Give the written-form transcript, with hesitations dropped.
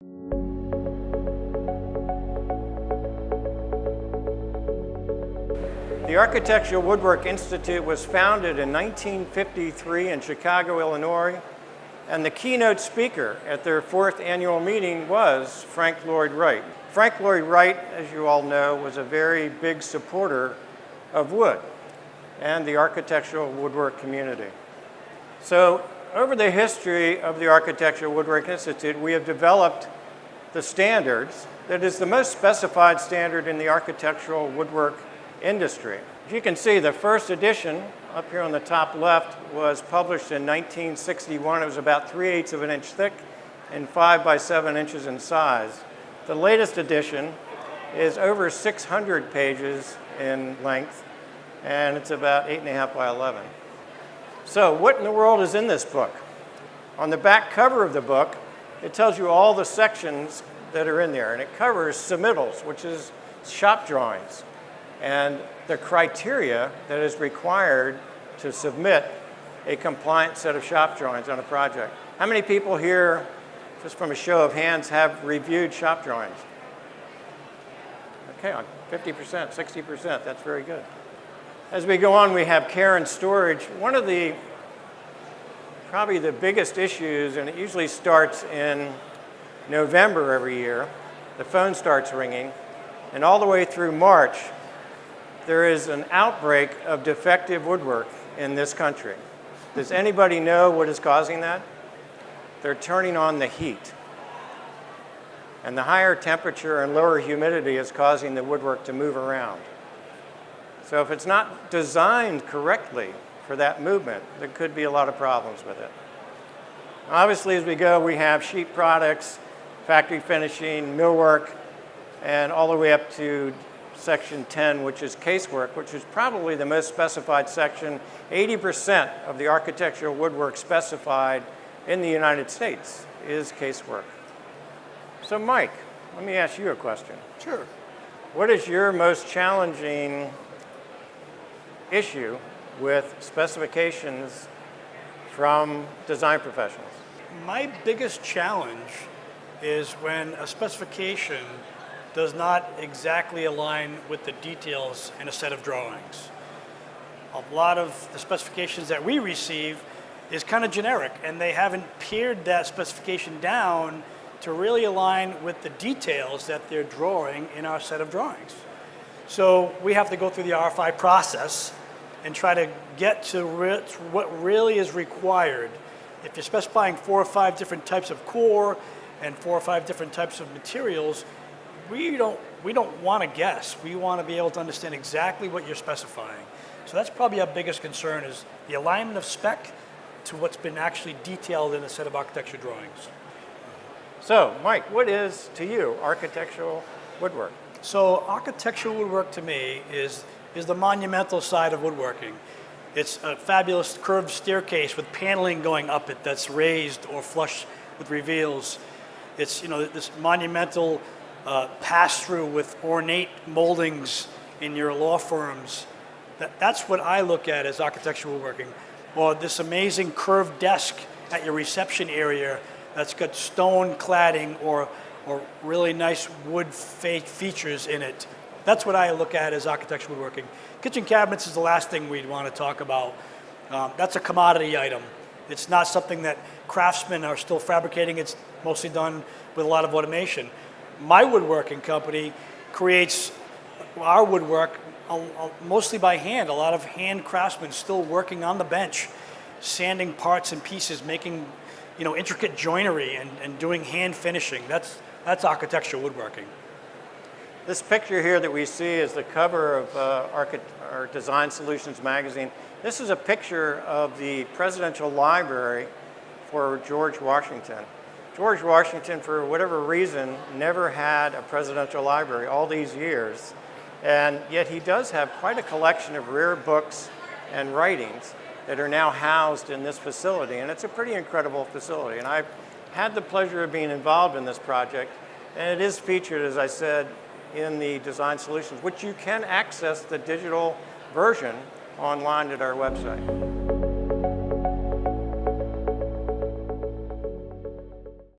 The Architectural Woodwork Institute was founded in 1953 in Chicago, Illinois, and the keynote speaker at their 4th annual meeting was Frank Lloyd Wright. Frank Lloyd Wright, as you all know, was a very big supporter of wood and the architectural woodwork community. So over the history of the Architectural Woodwork Institute, we have developed the standards that is the most specified standard in the architectural woodwork industry. As you can see, the first edition up here on the top left was published in 1961. It was about 3/8 of an inch thick and 5 by 7 inches in size. The latest edition is over 600 pages in length, and it's about 8.5 by 11. So what in the world is in this book? On the back cover of the book, it tells you all the sections that are in there, and it covers submittals, which is shop drawings, and the criteria that is required to submit a compliant set of shop drawings on a project. How many people here, just from a show of hands, have reviewed shop drawings? Okay, 50%, 60%, that's very good. As we go on, we have care and storage. One of the, probably the biggest issues, and it usually starts in November every year, the phone starts ringing, and all the way through March, there is an outbreak of defective woodwork in this country. Does anybody know what is causing that? They're turning on the heat. And the higher temperature and lower humidity is causing the woodwork to move around. So if it's not designed correctly for that movement, there could be a lot of problems with it. Obviously, as we go, we have sheet products, factory finishing, millwork, and all the way up to Section 10, which is casework, which is probably the most specified section. 80% of the architectural woodwork specified in the United States is casework. So Mike, let me ask you a question. Sure. What is your most challenging issue with specifications from design professionals? My biggest challenge is when a specification does not exactly align with the details in a set of drawings. A lot of the specifications that we receive is kind of generic, and they haven't pared that specification down to really align with the details that they're drawing in our set of drawings. So we have to go through the RFI process and try to get to what really is required. If you're specifying 4 or 5 different types of core and 4 or 5 different types of materials, we don't want to guess. We want to be able to understand exactly what you're specifying. So that's probably our biggest concern, is the alignment of spec to what's been actually detailed in a set of architecture drawings. So Mike, what is to you architectural woodwork? So architectural woodwork to me is the monumental side of woodworking. It's a fabulous curved staircase with paneling going up it that's raised or flush with reveals. It's, you know, this monumental pass-through with ornate moldings in your law firms. That's what I look at as architectural woodworking. Or this amazing curved desk at your reception area that's got stone cladding or really nice wood features in it. That's what I look at as architectural woodworking. Kitchen cabinets is the last thing we'd want to talk about. That's a commodity item. It's not something that craftsmen are still fabricating. It's mostly done with a lot of automation. My woodworking company creates our woodwork mostly by hand. A lot of hand craftsmen still working on the bench, sanding parts and pieces, making, you know, intricate joinery and doing hand finishing. That's architectural woodworking. This picture here that we see is the cover of our Design Solutions magazine. This is a picture of the Presidential Library for George Washington. George Washington, for whatever reason, never had a presidential library all these years, and yet he does have quite a collection of rare books and writings that are now housed in this facility, and it's a pretty incredible facility. And I've had the pleasure of being involved in this project, and it is featured, as I said, in the Design Solutions, which you can access the digital version online at our website.